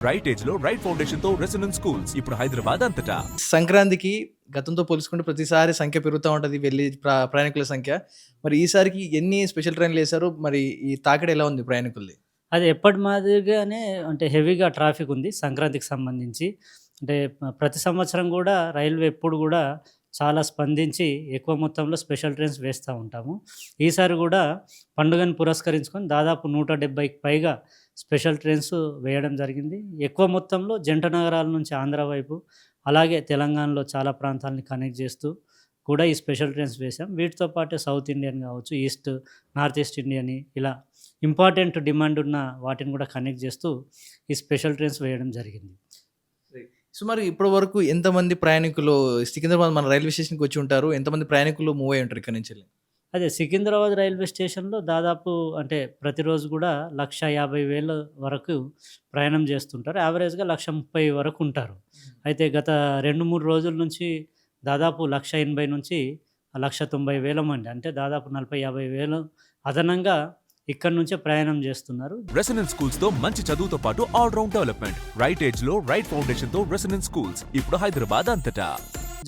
Right age లో right foundation తో residence schools ఇప్పుడు హైదరాబాద్ అంతటా. సంక్రాంతికి గతంతో పోల్చుకుంటే ప్రతిసారి సంఖ్య పెరుగుతూ ఉంటది. వెళ్ళి ప్రయాణికుల సంఖ్య. మరి ఈసారికి ఎన్ని స్పెషల్ ట్రైన్‌లు ఏసారు? మరి ఈ తాకిడి ఎలా ఉంది ప్రయాణికులది? అది ఎప్పటి మాదిరిగానే అంటే హెవీగా ట్రాఫిక్ ఉంది సంక్రాంతికి సంబంధించి. అంటే ప్రతి సంవత్సరం గూడా రైల్వే ఎప్పుడు గూడా చాలా స్పందించి ఎక్కువ మొత్తంలో స్పెషల్ ట్రైన్స్ వేస్తూ ఉంటాము. ఈసారి గూడా పండుగను పురస్కరించుకొని దాదాపు 170కి పైగా స్పెషల్ ట్రైన్స్ వేయడం జరిగింది. ఎక్కువ మొత్తంలో జంట నగరాల నుంచి ఆంధ్ర వైపు, అలాగే తెలంగాణలో చాలా ప్రాంతాలని కనెక్ట్ చేస్తూ కూడా ఈ స్పెషల్ ట్రైన్స్ వేశాం. వీటితో పాటు సౌత్ ఇండియన్ కావచ్చు, ఈస్ట్, నార్త్ ఈస్ట్ ఇండియన్ ఇలా ఇంపార్టెంట్ డిమాండ్ ఉన్న వాటిని కూడా కనెక్ట్ చేస్తూ ఈ స్పెషల్ ట్రైన్స్ వేయడం జరిగింది. సుమారు ఇప్పటి వరకు ఎంతమంది ప్రయాణికులు సికింద్రాబాద్ మన రైల్వే స్టేషన్‌కి వచ్చి ఉంటారు? ఎంతమంది ప్రయాణికులు మూవ్ అయ్యి ఉంటారు ఇక్కడి నుంచెళ్ళి? అదే సికింద్రాబాద్ రైల్వే స్టేషన్‌లో దాదాపు అంటే ప్రతిరోజు కూడా 1,50,000 వరకు ప్రయాణం చేస్తుంటారు. యావరేజ్‌గా 1,30,000 వరకు ఉంటారు. అయితే గత 2, 3 రోజుల నుంచి దాదాపు 1,80,000 నుంచి 1,90,000 మంది, అంటే దాదాపు 40,000, 50,000 అదనంగా ఇక్కడి నుంచే ప్రయాణం చేస్తున్నారు. రెసిడెన్స్ స్కూల్స్ తో మంచి చదువుతో పాటు all round development. Right age లో రైట్ ఫౌండేషన్ తో రెసిడెన్స్ స్కూల్స్ ఇప్పుడు హైదరాబాద్ అంతటా.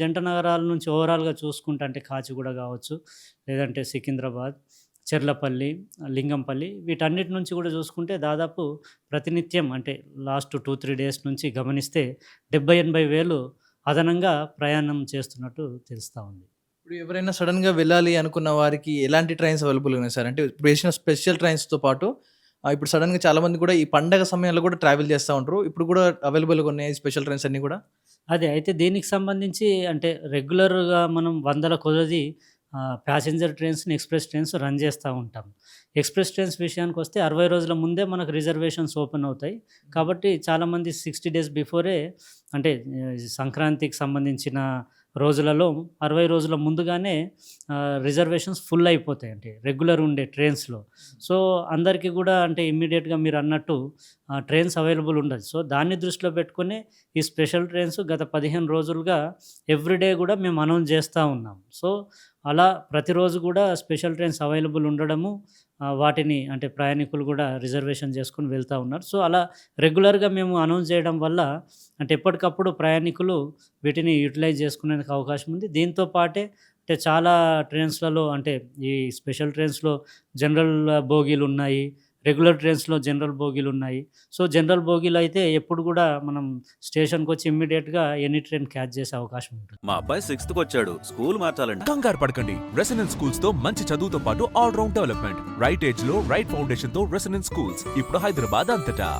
జంట నగరాల నుంచి ఓవరాల్‌గా చూసుకుంటే అంటే కాచిగూడ కావచ్చు, లేదంటే సికింద్రాబాద్, చెర్లపల్లి, లింగంపల్లి వీటన్నిటి నుంచి కూడా చూసుకుంటే దాదాపు ప్రతినిత్యం అంటే లాస్ట్ 2, 3 డేస్ నుంచి గమనిస్తే 70,000-80,000 అదనంగా ప్రయాణం చేస్తున్నట్టు తెలుస్తా ఉంది. ఇప్పుడు ఎవరైనా సడెన్‌గా వెళ్ళాలి అనుకున్న వారికి ఎలాంటి ట్రైన్స్ అవైలబుల్‌గా ఉన్నాయి సార్? అంటే ఇప్పుడు వేసిన స్పెషల్ ట్రైన్స్‌తో పాటు ఇప్పుడు సడెన్‌గా చాలామంది కూడా ఈ పండగ సమయంలో కూడా ట్రావెల్ చేస్తా ఉంటారు. ఇప్పుడు కూడా అవైలబుల్‌గా ఉన్నాయి స్పెషల్ ట్రైన్స్ అన్నీ కూడా? అదే అయితే దీనికి సంబంధించి అంటే రెగ్యులర్‌గా మనం వందల కొలది ప్యాసింజర్ ట్రైన్స్‌ని, ఎక్స్‌ప్రెస్ ట్రైన్స్ రన్ చేస్తూ ఉంటాం. ఎక్స్‌ప్రెస్ ట్రైన్స్ విషయానికొస్తే 60 రోజుల ముందే మనకు రిజర్వేషన్స్ ఓపెన్ అవుతాయి. కాబట్టి చాలామంది 60 డేస్ బిఫోరే అంటే సంక్రాంతికి సంబంధించిన రోజులలో 60 రోజుల ముందుగానే రిజర్వేషన్స్ ఫుల్ అయిపోతాయి అంటే రెగ్యులర్ ఉండే ట్రైన్స్‌లో. సో అందరికీ కూడా అంటే ఇమ్మీడియేట్‌గా మీరు అన్నట్టు ట్రైన్స్ అవైలబుల్ ఉండదు. సో దాన్ని దృష్టిలో పెట్టుకొని ఈ స్పెషల్ ట్రైన్స్ గత 15 రోజులుగా ఎవ్రీడే కూడా మేము అనౌన్స్ చేస్తూ ఉన్నాం. సో అలా ప్రతిరోజు కూడా స్పెషల్ ట్రైన్స్ అవైలబుల్ ఉండడము, వాటిని అంటే ప్రయాణికులు కూడా రిజర్వేషన్ చేసుకొని వెళ్తూ ఉన్నారు. సో అలా రెగ్యులర్‌గా మేము అనౌన్స్ చేయడం వల్ల అంటే ఎప్పటికప్పుడు ప్రయాణికులు వీటిని యూటిలైజ్ చేసుకునేందుకు అవకాశం ఉంది. దీంతో పాటే అంటే చాలా ట్రైన్స్‌లలో అంటే ఈ స్పెషల్ ట్రైన్స్‌లో జనరల్ బోగీలు ఉన్నాయి, రెగ్యులర్ ట్రైన్స్‌లో జనరల్ బోగీలు ఉన్నాయి. సో జనరల్ బోగీలు అయితే ఎప్పుడు కూడా మనం స్టేషన్‌కి వచ్చి ఇమ్మీడియేట్‌గా ఎనీ ట్రైన్ క్యాచ్ చేసే అవకాశం ఉంటుంది. మా అబ్బాయి 6th వచ్చాడు, స్కూల్ మార్చాలండి. కంగారు పడకండి. రెసిడెన్స్ స్కూల్స్ తో మంచి చదువుతో పాటు all round development. Right age లో రైట్ ఫౌండేషన్ తో రెసిడెన్స్ స్కూల్స్ ఇప్పుడు హైదరాబాద్ అంతటా.